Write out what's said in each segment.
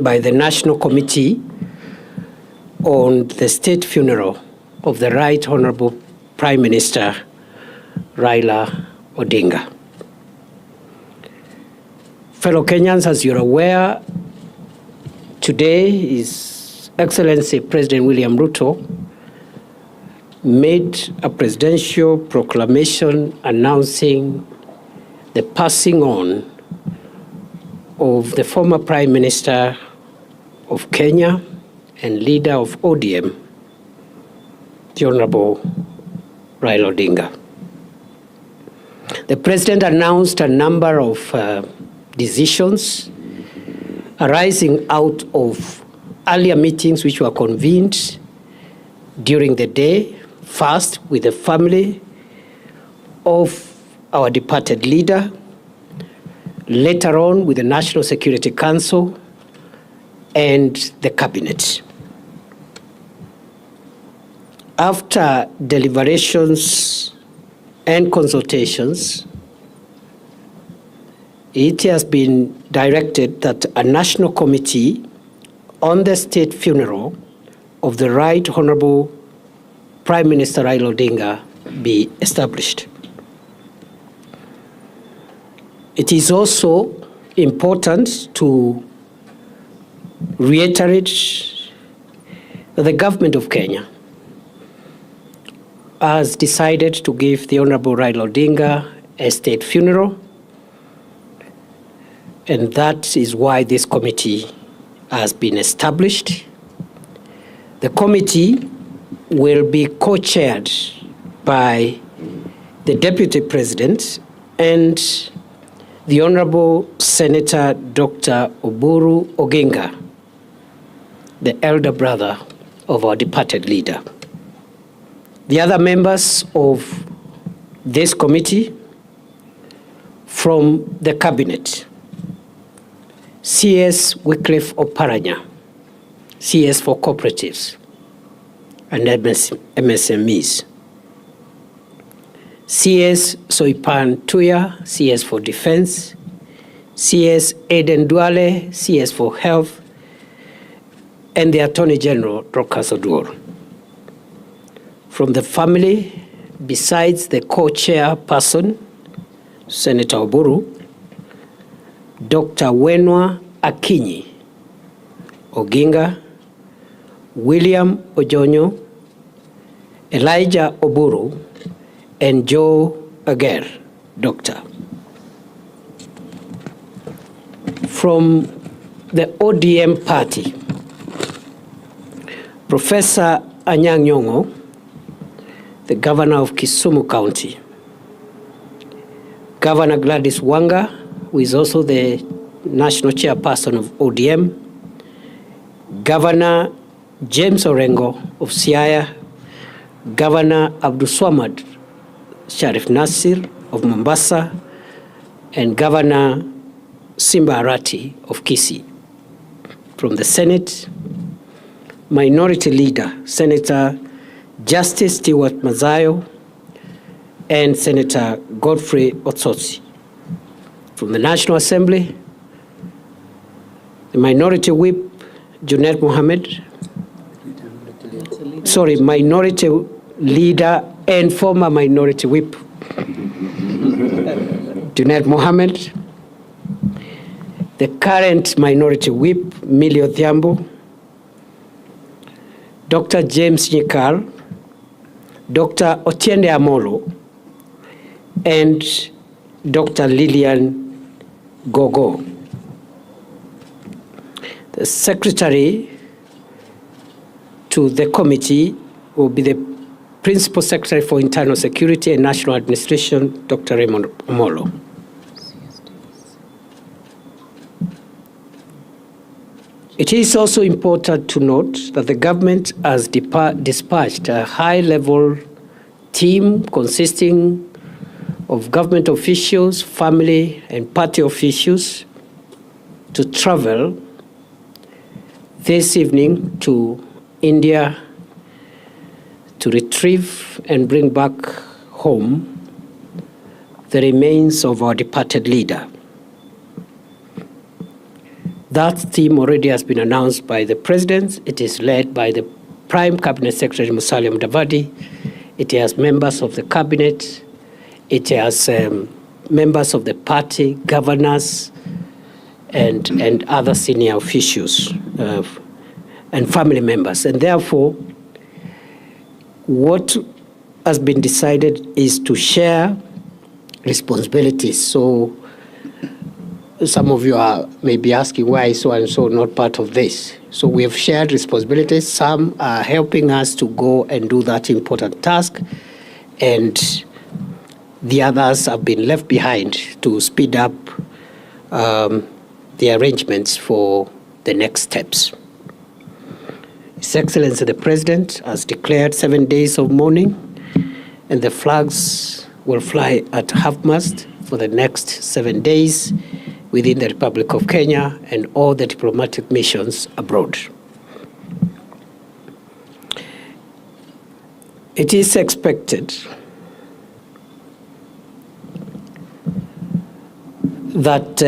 by the National Committee on the State Funeral of the Right Honorable Prime Minister Raila Odinga. Fellow Kenyans, as you're aware, today His Excellency President William Ruto made a presidential proclamation announcing the passing on of the former Prime Minister of Kenya and leader of ODM, the Honorable Raila Odinga. The President announced a number of decisions arising out of earlier meetings which were convened during the day, first with the family of our departed leader, later on with the National Security Council and the Cabinet. After deliberations and consultations, it has been directed that a national committee on the state funeral of the Right Honorable Prime Minister Raila Odinga be established. It is also important to reiterate that the government of Kenya has decided to give the Honorable Raila Odinga a state funeral, and that is why this committee has been established. The committee will be co-chaired by the Deputy President and the Honorable Senator Dr. Oburu Oginga, the elder brother of our departed leader. The other members of this committee from the Cabinet: CS Wycliffe Oparanya, CS for Cooperatives and MSMEs. CS Soipan Tuya, CS for Defense. CS Aden Duale, CS for Health. And the Attorney General, Dorcas Oduor. From the family, besides the co-chairperson, Senator Oburu, Dr. Wenwa Akinyi Oginga, William Ojonyo, Elijah Oburu, and Joe Ager, Doctor. From the ODM party, Professor Anyang' Nyong'o, the Governor of Kisumu County, Governor Gladys Wanga, who is also the National Chairperson of ODM, Governor James Orengo of Siaya, Governor Abdulswamad Sharif Nasir of Mombasa, and Governor Simba Arati of Kisii. From the Senate, Minority Leader Senator Justice Stewart Mazayo and Senator Godfrey Otsotsi. From the National Assembly, the Minority Whip Junet Mohammed, Minority Leader and former Minority Whip Junet Mohammed, the current Minority Whip Millie Odhiambo, Dr. James Nyikal, Dr. Otiende Amolo, and Dr. Lillian Gogo. The secretary to the committee will be the Principal Secretary for Internal Security and National Administration, Dr. Raymond Omolo. It is also important to note that the government has dispatched a high-level team consisting of government officials, family, and party officials to travel this evening to India to retrieve and bring back home the remains of our departed leader. That team already has been announced by the President. It is led by the Prime Cabinet Secretary Musalia Mudavadi. It has members of the Cabinet. It has members of the party, governors, and other senior officials and family members. And therefore, what has been decided is to share responsibilities. So some of you may be asking why so and so not part of this. So we have shared responsibilities. Some are helping us to go and do that important task, and the others have been left behind to speed up the arrangements for the next steps. His Excellency the President has declared 7 days of mourning, and the flags will fly at half-mast for the next 7 days within the Republic of Kenya and all the diplomatic missions abroad. It is expected that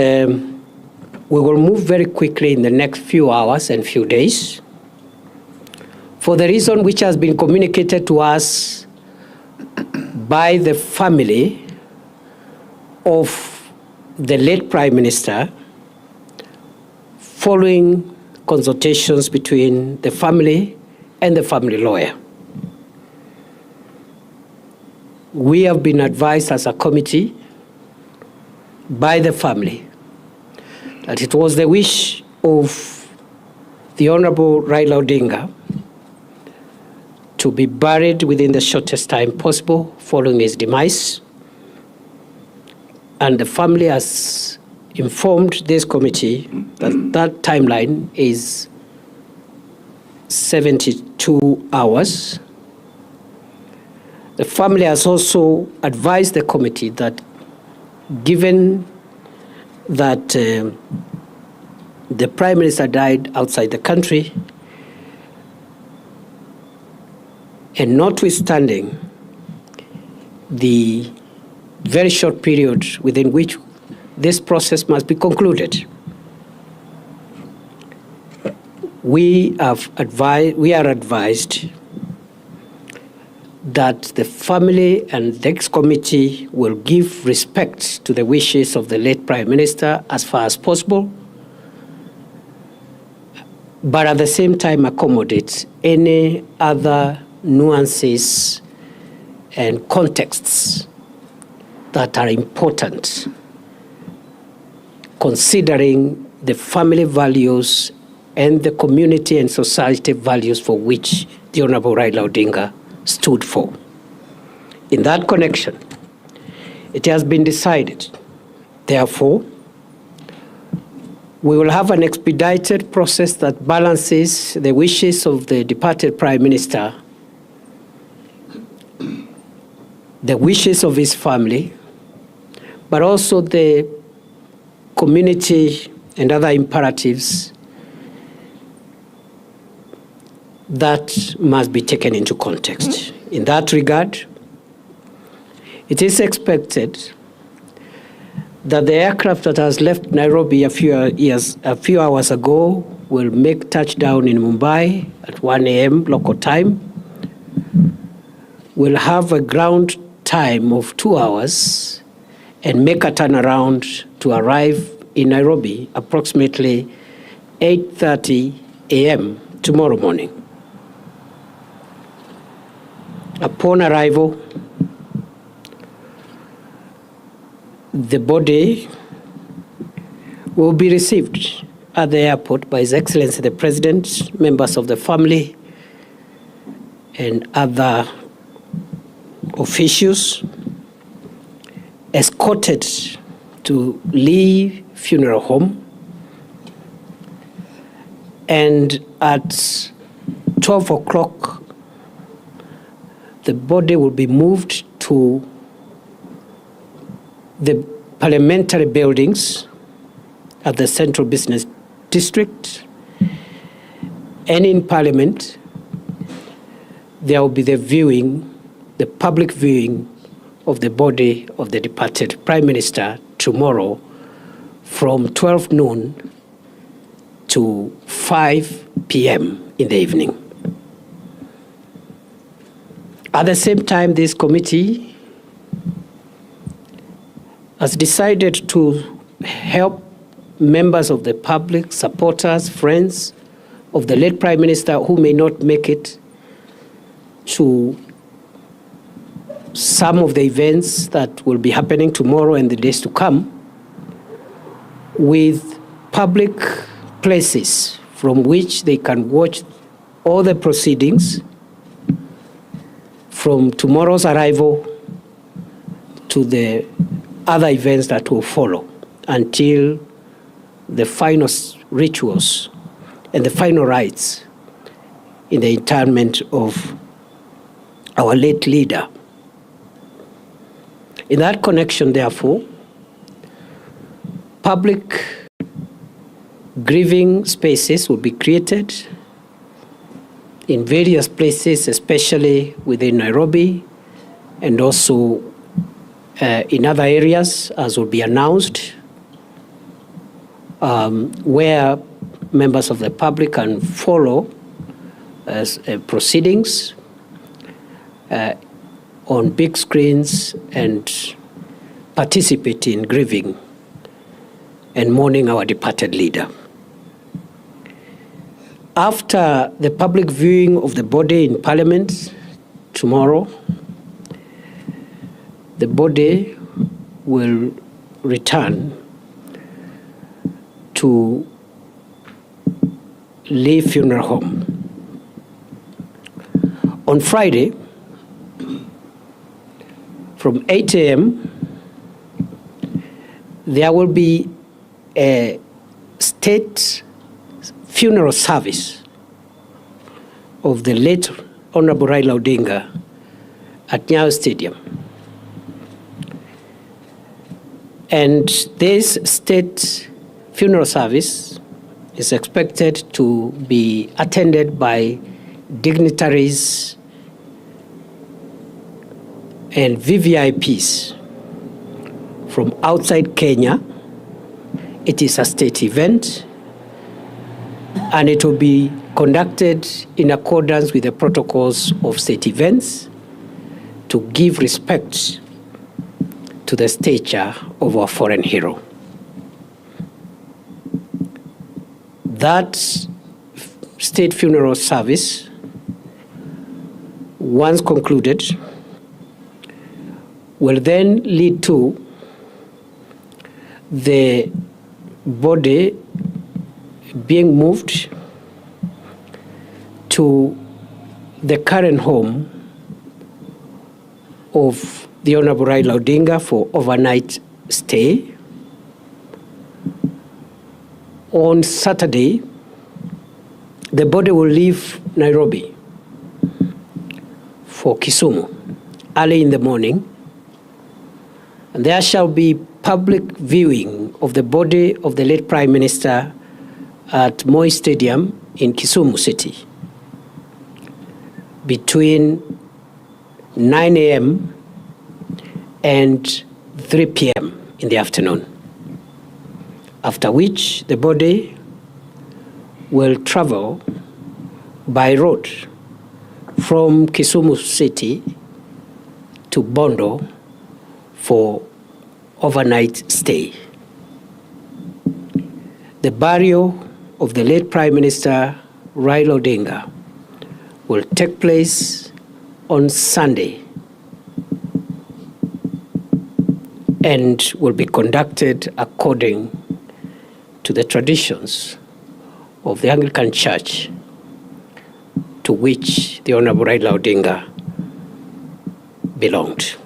we will move very quickly in the next few hours and few days for the reason which has been communicated to us by the family of the late Prime Minister following consultations between the family and the family lawyer. We have been advised as a committee by the family that it was the wish of the Honorable Raila Odinga to be buried within the shortest time possible following his demise. And the family has informed this committee that that timeline is 72 hours. The family has also advised the committee that given that the Prime Minister died outside the country, and notwithstanding the very short period within which this process must be concluded, we are advised that the family and the ex-committee will give respect to the wishes of the late Prime Minister as far as possible, but at the same time accommodate any other nuances and contexts that are important, considering the family values and the community and society values for which the Honorable Raila Odinga stood for. In that connection, it has been decided, therefore, we will have an expedited process that balances the wishes of the departed Prime Minister, the wishes of his family, but also the community and other imperatives that must be taken into context. In that regard, it is expected that the aircraft that has left Nairobi a few hours ago will make touchdown in Mumbai at 1 a.m. local time. Will have a ground time of 2 hours and make a turnaround to arrive in Nairobi approximately 8:30 a.m. tomorrow morning. Upon arrival, the body will be received at the airport by His Excellency the President, members of the family, and other officials, escorted to Lee Funeral Home, and at 12 o'clock, the body will be moved to the parliamentary buildings at the Central Business District. And in Parliament, there will be the public viewing of the body of the departed Prime Minister tomorrow from 12 noon to 5 p.m. in the evening. At the same time, this committee has decided to help members of the public, supporters, friends of the late Prime Minister who may not make it to some of the events that will be happening tomorrow and the days to come, with public places from which they can watch all the proceedings from tomorrow's arrival to the other events that will follow until the final rituals and the final rites in the interment of our late leader. In that connection, therefore, public grieving spaces will be created in various places, especially within Nairobi and also in other areas, as will be announced, where members of the public can follow proceedings on big screens and participate in grieving and mourning our departed leader. After the public viewing of the body in Parliament tomorrow, the body will return to Lee Funeral Home. On Friday, from 8 a.m., there will be a state funeral service of the late Honorable Raila Odinga at Nyayo Stadium. And this state funeral service is expected to be attended by dignitaries and VVIPs from outside Kenya. It is a state event, and it will be conducted in accordance with the protocols of state events to give respect to the stature of our foreign hero. That state funeral service, once concluded, will then lead to the body being moved to the current home of the Honorable Raila Odinga for overnight stay. On Saturday, the body will leave Nairobi for Kisumu early in the morning, and there shall be public viewing of the body of the late Prime Minister at Moi Stadium in Kisumu City between 9 a.m. and 3 p.m. in the afternoon, after which the body will travel by road from Kisumu City to Bondo for overnight stay. The burial of the late Prime Minister Raila Odinga will take place on Sunday and will be conducted according to the traditions of the Anglican Church to which the Honorable Raila Odinga belonged.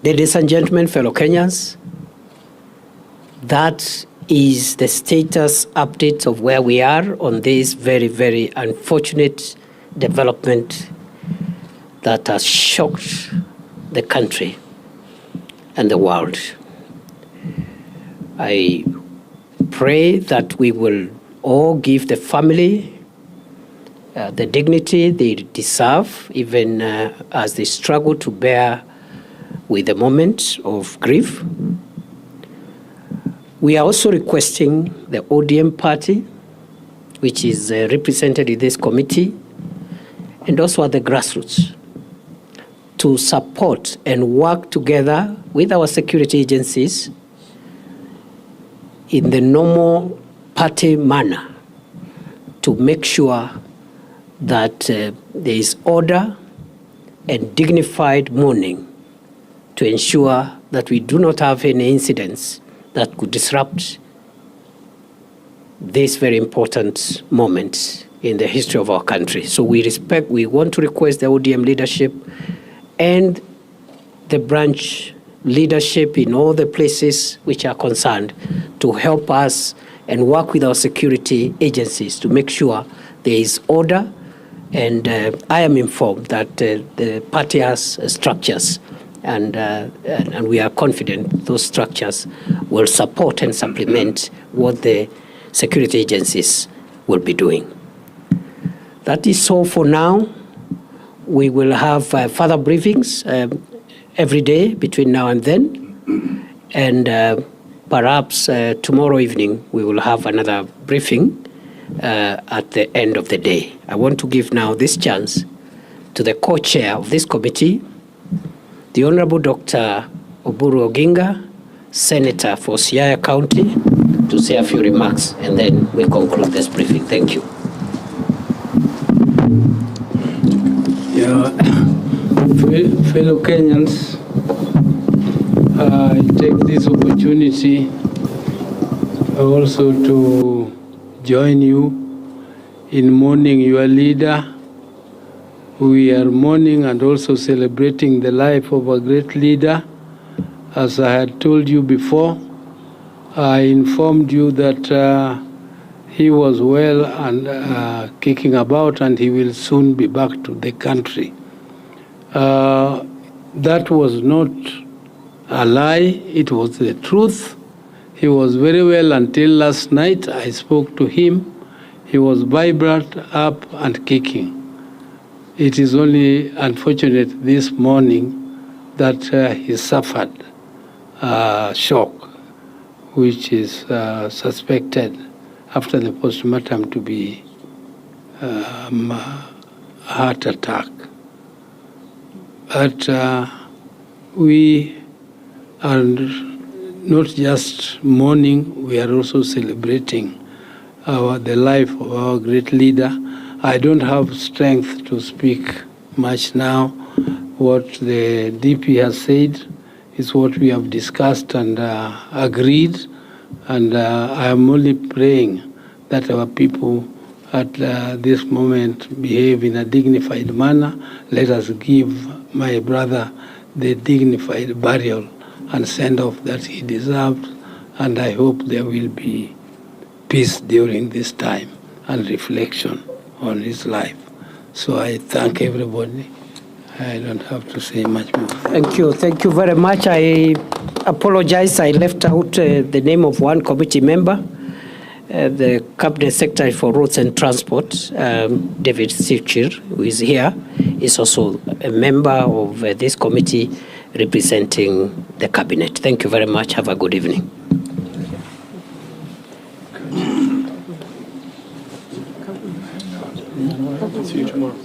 Ladies and gentlemen, fellow Kenyans, that is the status update of where we are on this very, very unfortunate development that has shocked the country and the world. I pray that we will all give the family the dignity they deserve, even as they struggle to bear with the moment of grief. We are also requesting the ODM party, which is represented in this committee, and also at the grassroots, to support and work together with our security agencies in the normal party manner to make sure that there is order and dignified mourning to ensure that we do not have any incidents that could disrupt this very important moment in the history of our country. So we want to request the ODM leadership and the branch leadership in all the places which are concerned to help us and work with our security agencies to make sure there is order. And I am informed that the party has structures, and we are confident those structures will support and supplement what the security agencies will be doing. That is all for now. We will have further briefings every day between now and then, and perhaps tomorrow evening we will have another briefing at the end of the day. I want to give now this chance to the co-chair of this committee, the Honorable Dr. Oburu Odinga, Senator for Siaya County, to say a few remarks, and then we conclude this briefing. Thank you. Yeah, fellow Kenyans, I take this opportunity also to join you in mourning your leader. We are mourning and also celebrating the life of a great leader. As I had told you before, I informed you that he was well and kicking about, and he will soon be back to the country. That was not a lie, it was the truth. He was very well until last night. I spoke to him. He was vibrant, up and kicking. It is only unfortunate this morning that he suffered shock, which is suspected after the postmortem to be heart attack. But we are not just mourning, we are also celebrating the life of our great leader. I don't have strength to speak much now. What the DP has said is what we have discussed and agreed, and I am only praying that our people at this moment behave in a dignified manner. Let us give my brother the dignified burial and send off that he deserves, and I hope there will be peace during this time and reflection on his life. So I thank everybody. I don't have to say much more. Thank you very much. I apologize, I left out the name of one committee member, the Cabinet Secretary for Roads and Transport, David Sichir, who is here, is also a member of this committee representing the Cabinet. Thank you very much. Have a good evening. See you tomorrow.